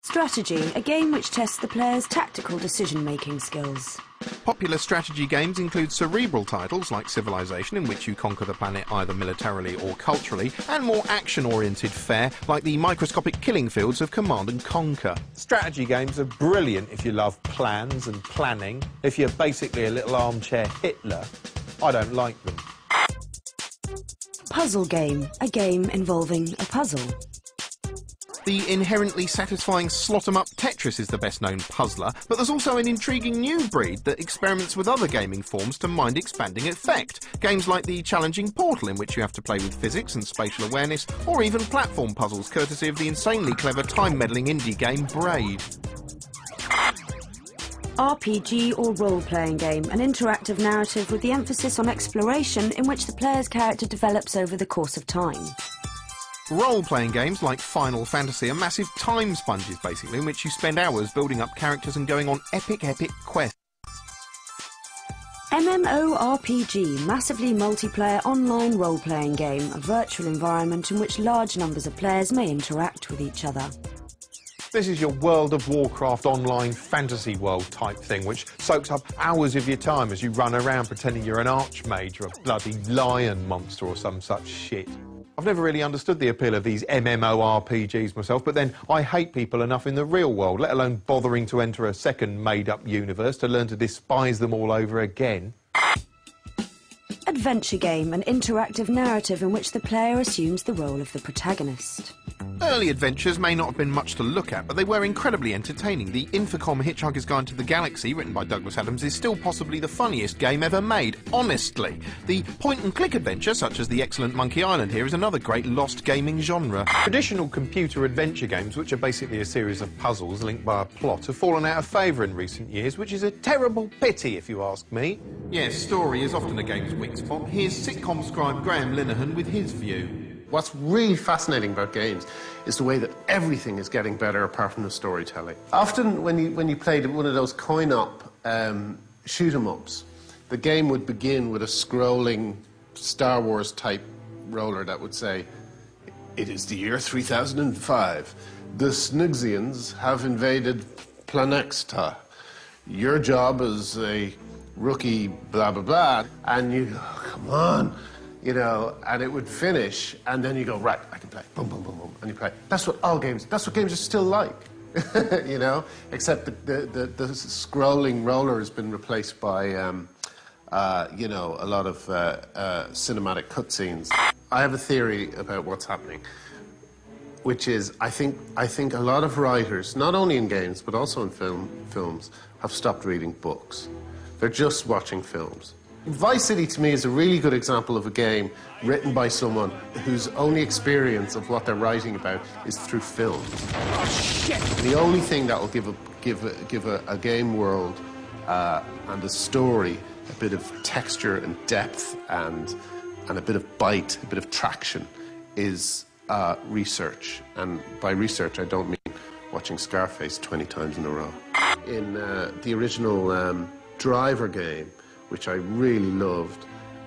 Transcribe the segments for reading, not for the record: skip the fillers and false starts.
Strategy, a game which tests the player's tactical decision-making skills. Popular strategy games include cerebral titles like Civilization, in which you conquer the planet either militarily or culturally, and more action-oriented fare like the microscopic killing fields of Command and Conquer. Strategy games are brilliant if you love plans and planning. If you're basically a little armchair Hitler, I don't like them. Puzzle game, a game involving a puzzle. The inherently satisfying slot-em-up Tetris is the best-known puzzler, but there's also an intriguing new breed that experiments with other gaming forms to mind-expanding effect. Games like the challenging Portal, in which you have to play with physics and spatial awareness, or even platform puzzles courtesy of the insanely clever time-meddling indie game Braid. RPG or role-playing game, an interactive narrative with the emphasis on exploration in which the player's character develops over the course of time. Role-playing games like Final Fantasy are massive time sponges, basically, in which you spend hours building up characters and going on epic quests. MMORPG, massively multiplayer online role-playing game, a virtual environment in which large numbers of players may interact with each other. This is your World of Warcraft online fantasy world type thing, which soaks up hours of your time as you run around pretending you're an archmage or a bloody lion monster or some such shit. I've never really understood the appeal of these MMORPGs myself, but then I hate people enough in the real world, let alone bothering to enter a second made-up universe to learn to despise them all over again. Adventure game, an interactive narrative in which the player assumes the role of the protagonist. Early adventures may not have been much to look at, but they were incredibly entertaining. The Infocom Hitchhiker's Guide to the Galaxy, written by Douglas Adams, is still possibly the funniest game ever made, honestly. The point-and-click adventure, such as the excellent Monkey Island here, is another great lost gaming genre. Traditional computer adventure games, which are basically a series of puzzles linked by a plot, have fallen out of favour in recent years, which is a terrible pity, if you ask me. Yes, story is often a game's weak spot. Here's sitcom scribe Graham Linehan with his view. What's really fascinating about games is the way that everything is getting better apart from the storytelling. Often when you played one of those coin-op shoot-em-ups, the game would begin with a scrolling Star Wars-type roller that would say, "It is the year 3005. The Snigzians have invaded Planexta. Your job as a rookie, blah, blah, blah." And you go, come on. You know, and it would finish, and then you go, right, I can play, boom, boom, boom, boom, and you play. That's what games are still like, you know, except the scrolling roller has been replaced by, you know, a lot of cinematic cutscenes. I have a theory about what's happening, which is I think a lot of writers, not only in games, but also in films, have stopped reading books. They're just watching films. Vice City, to me, is a really good example of a game written by someone whose only experience of what they're writing about is through film. Oh, shit! The only thing that will give a game world and a story a bit of texture and depth and a bit of bite, a bit of traction, is research. And by research, I don't mean watching Scarface 20 times in a row. In the original Driver game, which I really loved,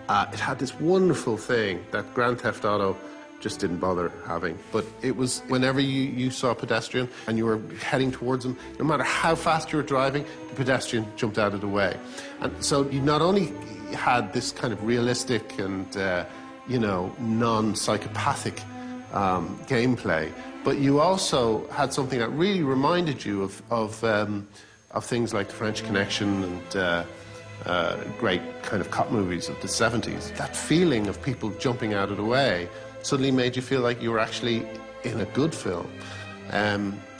it had this wonderful thing that Grand Theft Auto just didn't bother having. But it was whenever you saw a pedestrian and you were heading towards them, no matter how fast you were driving, the pedestrian jumped out of the way. And so you not only had this kind of realistic and, you know, non-psychopathic gameplay, but you also had something that really reminded you of things like The French Connection and great kind of cop movies of the 70s. That feeling of people jumping out of the way suddenly made you feel like you were actually in a good film.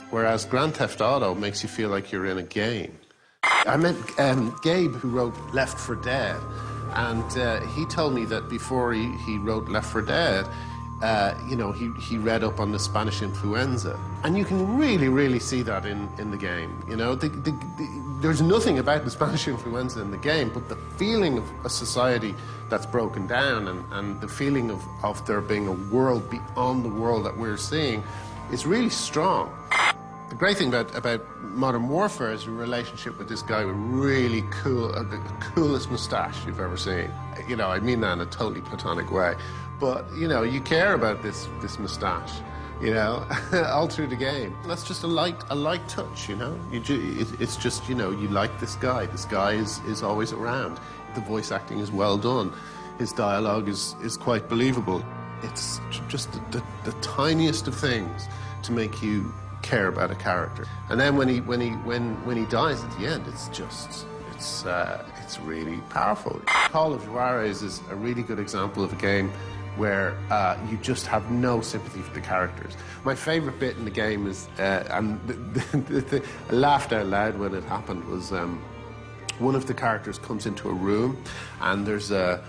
Whereas Grand Theft Auto makes you feel like you're in a game. I met Gabe, who wrote Left 4 Dead, and he told me that before he wrote Left 4 Dead, you know, he read up on the Spanish influenza. And you can really, really see that in the game. You know, there's nothing about the Spanish influenza in the game, but the feeling of a society that's broken down and the feeling of there being a world beyond the world that we're seeing is really strong. The great thing about Modern Warfare is your relationship with this guy with really cool, the coolest moustache you've ever seen. You know, I mean that in a totally platonic way. But, you know, you care about this moustache. you know, all through the game. That's just a light touch, you know. It's just, you know, you like this guy. This guy is always around. The voice acting is well done. His dialogue is quite believable. It's just the tiniest of things to make you care about a character. And then when he dies at the end, it's really powerful. Call of Juarez is a really good example of a game where you just have no sympathy for the characters. My favourite bit in the game is, and I laughed out loud when it happened, was one of the characters comes into a room and there's a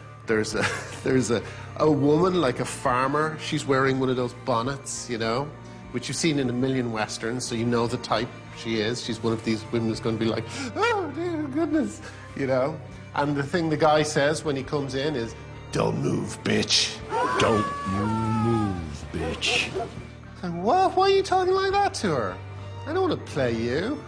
woman, like a farmer. She's wearing one of those bonnets, you know, which you've seen in a million westerns, so you know the type she is. She's one of these women who's going to be like, oh, dear goodness, you know. And the thing the guy says when he comes in is, don't move, bitch. Don't you move, bitch. Like, what? Why are you talking like that to her? I don't want to play you.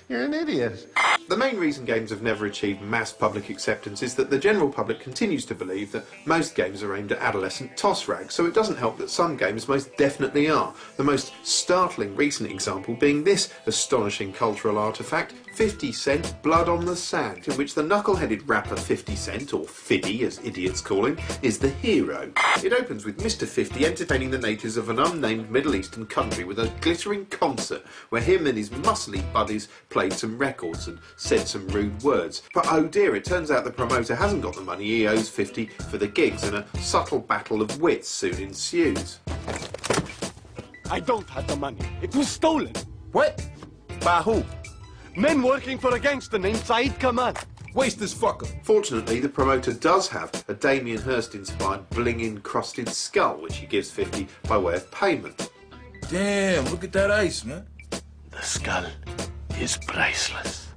You're an idiot. The main reason games have never achieved mass public acceptance is that the general public continues to believe that most games are aimed at adolescent toss rags, so it doesn't help that some games most definitely are. The most startling recent example being this astonishing cultural artefact, 50 Cent Blood on the Sand, in which the knuckle-headed rapper 50 Cent, or Fiddy as idiots call him, is the hero. It opens with Mr. 50 entertaining the natives of an unnamed Middle Eastern country with a glittering concert where him and his muscly buddies played some records and said some rude words. But oh dear, it turns out the promoter hasn't got the money he owes 50 for the gigs, and a subtle battle of wits soon ensues. I don't have the money. It was stolen. What? By who? Men working for a gangster named Saeed Kamal. Waste this fucker. Fortunately, the promoter does have a Damien Hirst-inspired bling-encrusted skull, which he gives 50 by way of payment. Damn, look at that ice, man. The skull is priceless.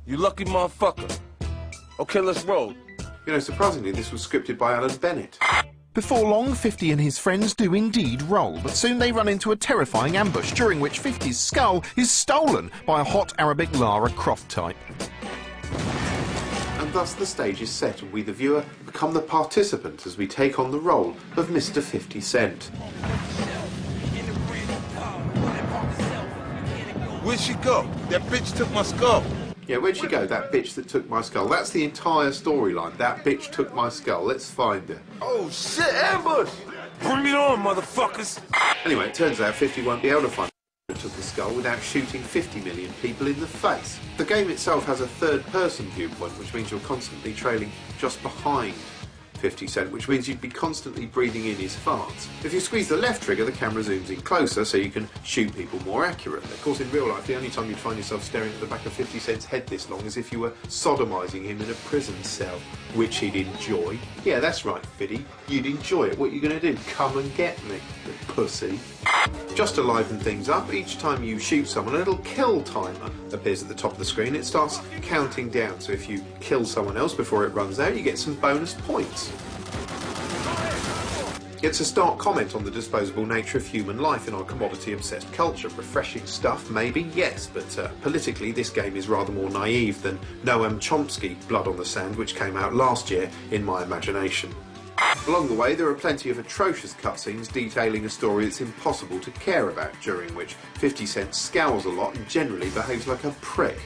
You lucky motherfucker. Okay, let's roll. You know, surprisingly, this was scripted by Alan Bennett. Before long, 50 and his friends do indeed roll, but soon they run into a terrifying ambush, during which 50's skull is stolen by a hot Arabic Lara Croft type. And thus the stage is set, and we, the viewer, become the participant as we take on the role of Mr. 50 Cent. Where'd she go? That bitch took my skull. Yeah, where'd she go, that bitch that took my skull? That's the entire storyline. That bitch took my skull. Let's find her. Oh shit, ambush! Bring it on, motherfuckers! Anyway, it turns out 50 won't be able to find who took the skull without shooting 50 million people in the face. The game itself has a third-person viewpoint, which means you're constantly trailing just behind 50 Cent, which means you'd be constantly breathing in his farts. If you squeeze the left trigger, the camera zooms in closer so you can shoot people more accurately. Of course, in real life, the only time you'd find yourself staring at the back of 50 Cent's head this long is if you were sodomising him in a prison cell, which he'd enjoy. Yeah, that's right, Fiddy. You'd enjoy it. What are you going to do? Come and get me, you pussy. Just to liven things up, each time you shoot someone, a little kill timer appears at the top of the screen. It starts counting down, so if you kill someone else before it runs out, you get some bonus points. It's a stark comment on the disposable nature of human life in our commodity-obsessed culture. Refreshing stuff, maybe, yes, but politically this game is rather more naive than Noam Chomsky, Blood on the Sand, which came out last year in my imagination. Along the way, there are plenty of atrocious cutscenes detailing a story that's impossible to care about, during which 50 Cent scowls a lot and generally behaves like a prick.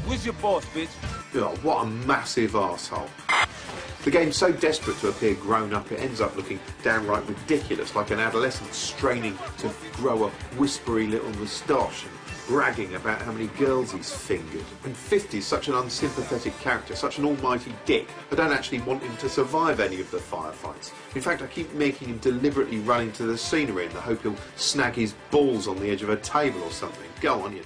Where's your boss, bitch? Oh, what a massive arsehole. The game's so desperate to appear grown up, it ends up looking downright ridiculous, like an adolescent straining to grow a whispery little moustache and bragging about how many girls he's fingered. And 50's such an unsympathetic character, such an almighty dick, I don't actually want him to survive any of the firefights. In fact, I keep making him deliberately run into the scenery in the hope he'll snag his balls on the edge of a table or something. Go on, you